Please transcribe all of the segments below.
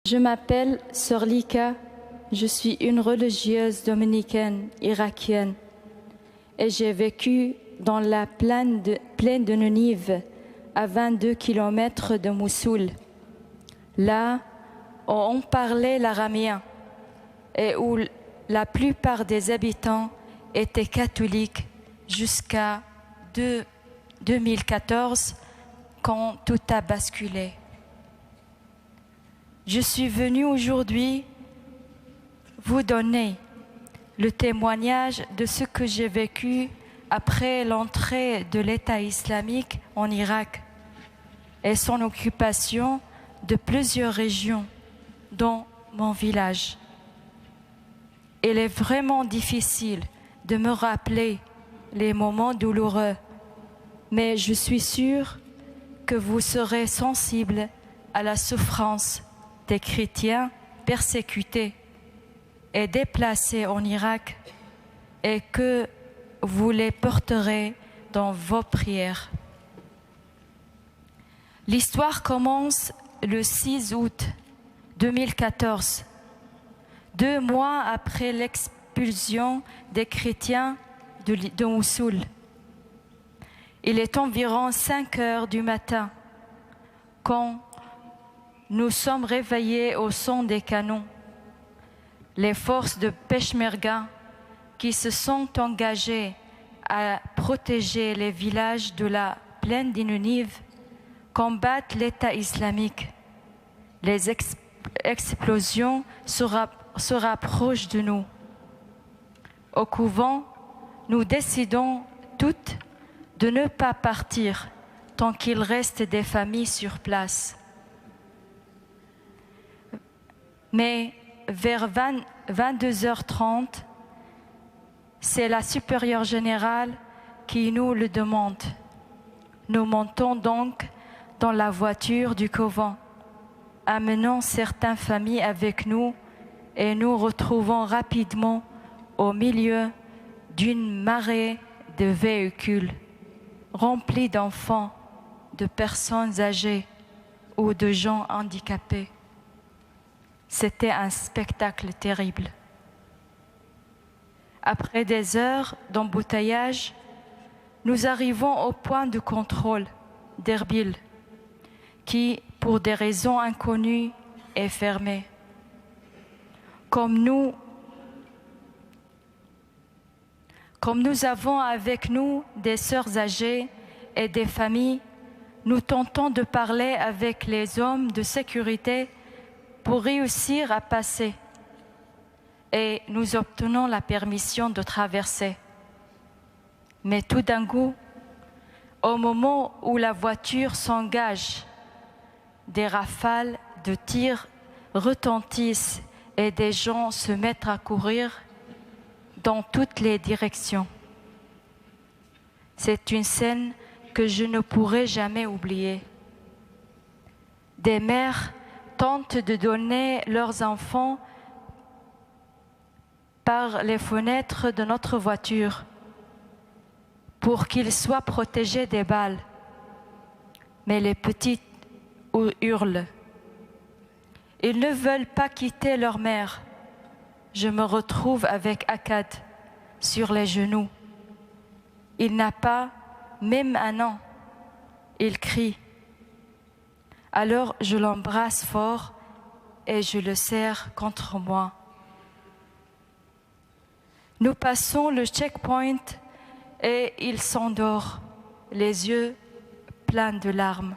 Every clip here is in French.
Je m'appelle Sœur Lika, je suis une religieuse dominicaine irakienne et j'ai vécu dans la plaine de Ninive, à 22 km de Mossoul, là où on parlait l'araméen et où la plupart des habitants étaient catholiques jusqu'à 2014 quand tout a basculé. Je suis venue aujourd'hui vous donner le témoignage de ce que j'ai vécu après l'entrée de l'État islamique en Irak et son occupation de plusieurs régions, dont mon village. Il est vraiment difficile de me rappeler les moments douloureux, mais je suis sûre que vous serez sensibles à la souffrance des chrétiens persécutés et déplacés en Irak et que vous les porterez dans vos prières. L'histoire commence le 6 août 2014, 2 mois après l'expulsion des chrétiens de Mossoul. Il est environ 5 heures du matin quand nous sommes réveillés au son des canons. Les forces de Peshmerga qui se sont engagées à protéger les villages de la plaine de Ninive combattent l'État islamique. Les explosions se rapprochent de nous. Au couvent, nous décidons toutes de ne pas partir tant qu'il reste des familles sur place. Mais vers 22h30, c'est la supérieure générale qui nous le demande. Nous montons donc dans la voiture du couvent, amenant certaines familles avec nous et nous retrouvons rapidement au milieu d'une marée de véhicules remplis d'enfants, de personnes âgées ou de gens handicapés. C'était un spectacle terrible. Après des heures d'embouteillage, nous arrivons au point de contrôle d'Erbil, qui, pour des raisons inconnues, est fermé. Comme nous avons avec nous des sœurs âgées et des familles, nous tentons de parler avec les hommes de sécurité pour réussir à passer et nous obtenons la permission de traverser. Mais tout d'un coup, au moment où la voiture s'engage, des rafales de tirs retentissent et des gens se mettent à courir dans toutes les directions. C'est une scène que je ne pourrai jamais oublier. Des mères tentent de donner leurs enfants par les fenêtres de notre voiture pour qu'ils soient protégés des balles. Mais les petits hurlent. Ils ne veulent pas quitter leur mère. Je me retrouve avec Akkad sur les genoux. Il n'a pas même 1 an. Il crie. Alors je l'embrasse fort et je le serre contre moi. Nous passons le checkpoint et il s'endort, les yeux pleins de larmes.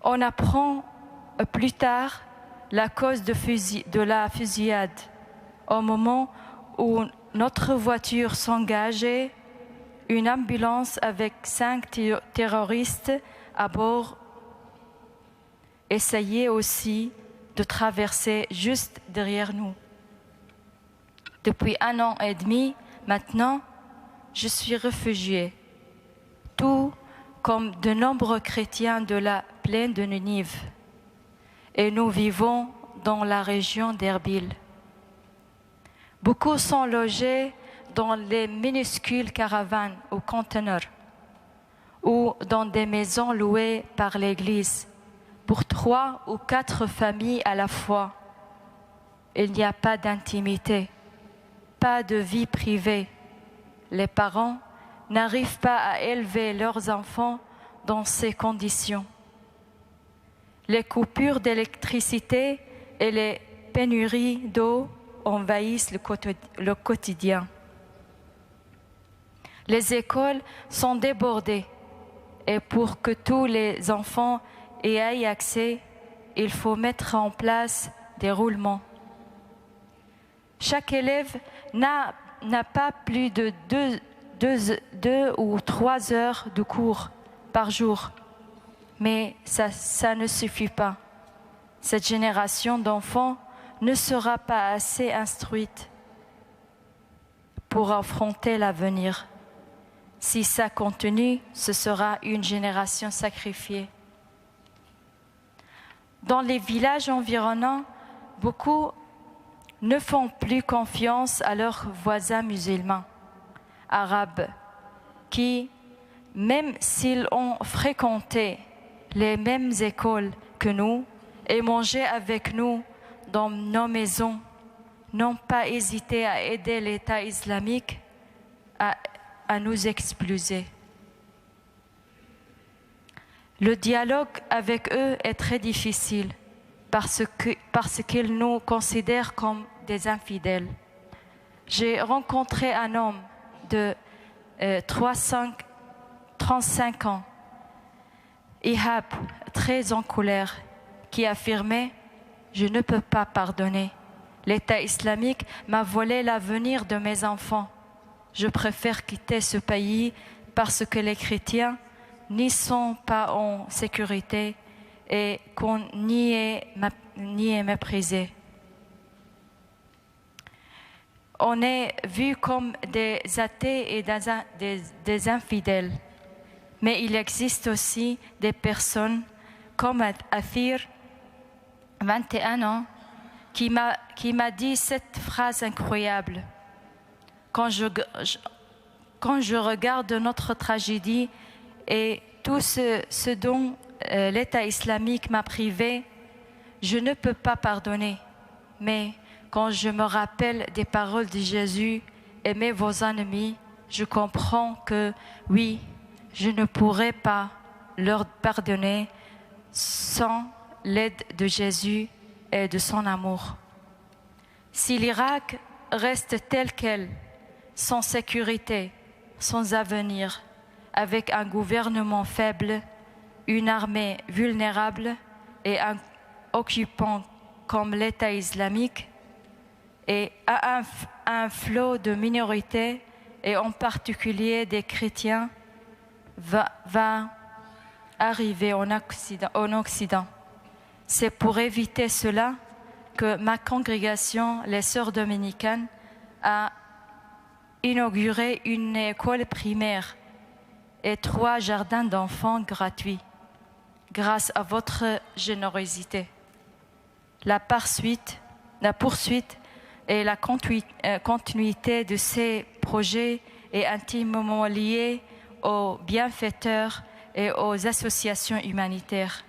On apprend plus tard la cause de la fusillade. Au moment où notre voiture s'engageait, une ambulance avec 5 terroristes à bord essayait aussi de traverser juste derrière nous. Depuis 1 an et demi, maintenant, je suis réfugiée, tout comme de nombreux chrétiens de la plaine de Ninive. Et nous vivons dans la région d'Erbil. Beaucoup sont logés dans les minuscules caravanes ou conteneurs ou dans des maisons louées par l'Église pour 3 ou 4 familles à la fois. Il n'y a pas d'intimité, pas de vie privée. Les parents n'arrivent pas à élever leurs enfants dans ces conditions. Les coupures d'électricité et les pénuries d'eau envahissent le quotidien. Les écoles sont débordées et pour que tous les enfants y aient accès, il faut mettre en place des roulements. Chaque élève n'a pas plus de 2 ou 3 heures de cours par jour. Mais ça ne suffit pas. Cette génération d'enfants ne sera pas assez instruite pour affronter l'avenir. Si ça continue, ce sera une génération sacrifiée. Dans les villages environnants, beaucoup ne font plus confiance à leurs voisins musulmans, arabes, qui, même s'ils ont fréquenté les mêmes écoles que nous et mangé avec nous dans nos maisons, n'ont pas hésité à aider l'État islamique à nous expulser. Le dialogue avec eux est très difficile parce qu'ils nous considèrent comme des infidèles. J'ai rencontré un homme de 35 ans, Ihab, très en colère, qui affirmait « Je ne peux pas pardonner. L'État islamique m'a volé l'avenir de mes enfants. Je préfère quitter ce pays parce que les chrétiens n'y sont pas en sécurité et qu'on n'y est méprisé. On est vu comme des athées et des infidèles. Mais il existe aussi des personnes comme Athir, 21 ans, qui m'a dit cette phrase incroyable. Quand je regarde notre tragédie et tout ce dont l'État islamique m'a privé, je ne peux pas pardonner. Mais quand je me rappelle des paroles de Jésus, aimez vos ennemis, je comprends que oui, je ne pourrai pas leur pardonner sans l'aide de Jésus et de son amour. Si l'Irak reste tel quel, sans sécurité, sans avenir, avec un gouvernement faible, une armée vulnérable et un occupant comme l'État islamique, et un flot de minorités, et en particulier des chrétiens, va arriver en Occident. C'est pour éviter cela que ma congrégation, les Sœurs dominicaines, a inauguré une école primaire et 3 jardins d'enfants gratuits, grâce à votre générosité. La poursuite et la continuité de ces projets est intimement liée aux bienfaiteurs et aux associations humanitaires.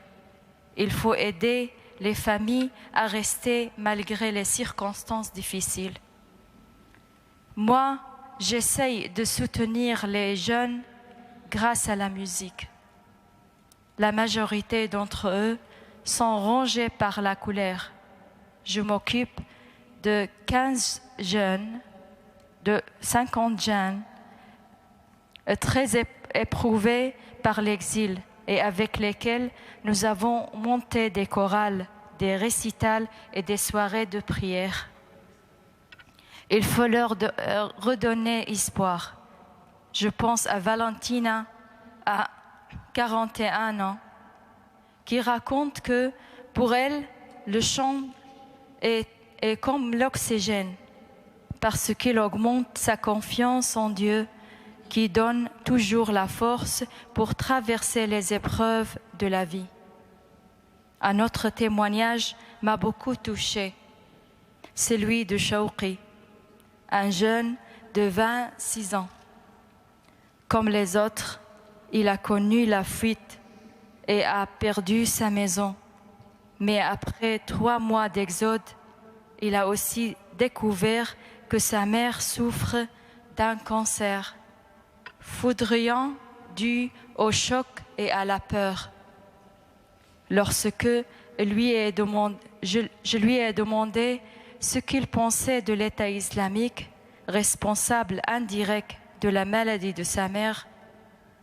Il faut aider les familles à rester malgré les circonstances difficiles. Moi, j'essaye de soutenir les jeunes grâce à la musique. La majorité d'entre eux sont rongés par la colère. Je m'occupe de 15 jeunes, de 50 jeunes, très éprouvés par l'exil et avec lesquels nous avons monté des chorales, des récitals et des soirées de prière. Il faut leur redonner espoir. Je pense à Valentina, à 41 ans, qui raconte que pour elle, le chant est comme l'oxygène, parce qu'il augmente sa confiance en Dieu, qui donne toujours la force pour traverser les épreuves de la vie. Un autre témoignage m'a beaucoup touchée, celui de Shawqi, un jeune de 26 ans. Comme les autres, il a connu la fuite et a perdu sa maison, Mais après 3 mois d'exode, il a aussi découvert que sa mère souffre d'un cancer foudroyant dû au choc et à la peur. Lorsque je lui ai demandé ce qu'il pensait de l'État islamique, responsable indirect de la maladie de sa mère,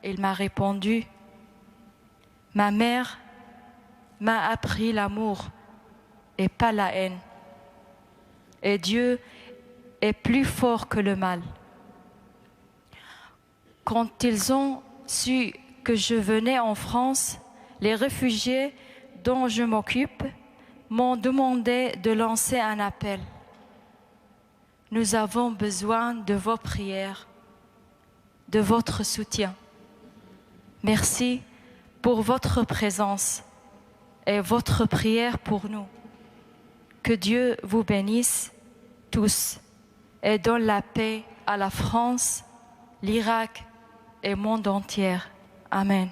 il m'a répondu: « Ma mère m'a appris l'amour et pas la haine. Et Dieu est plus fort que le mal. » Quand ils ont su que je venais en France, les réfugiés dont je m'occupe m'ont demandé de lancer un appel. Nous avons besoin de vos prières, de votre soutien. Merci pour votre présence et votre prière pour nous. Que Dieu vous bénisse tous et donne la paix à la France, l'Irak et le monde entier. Amen.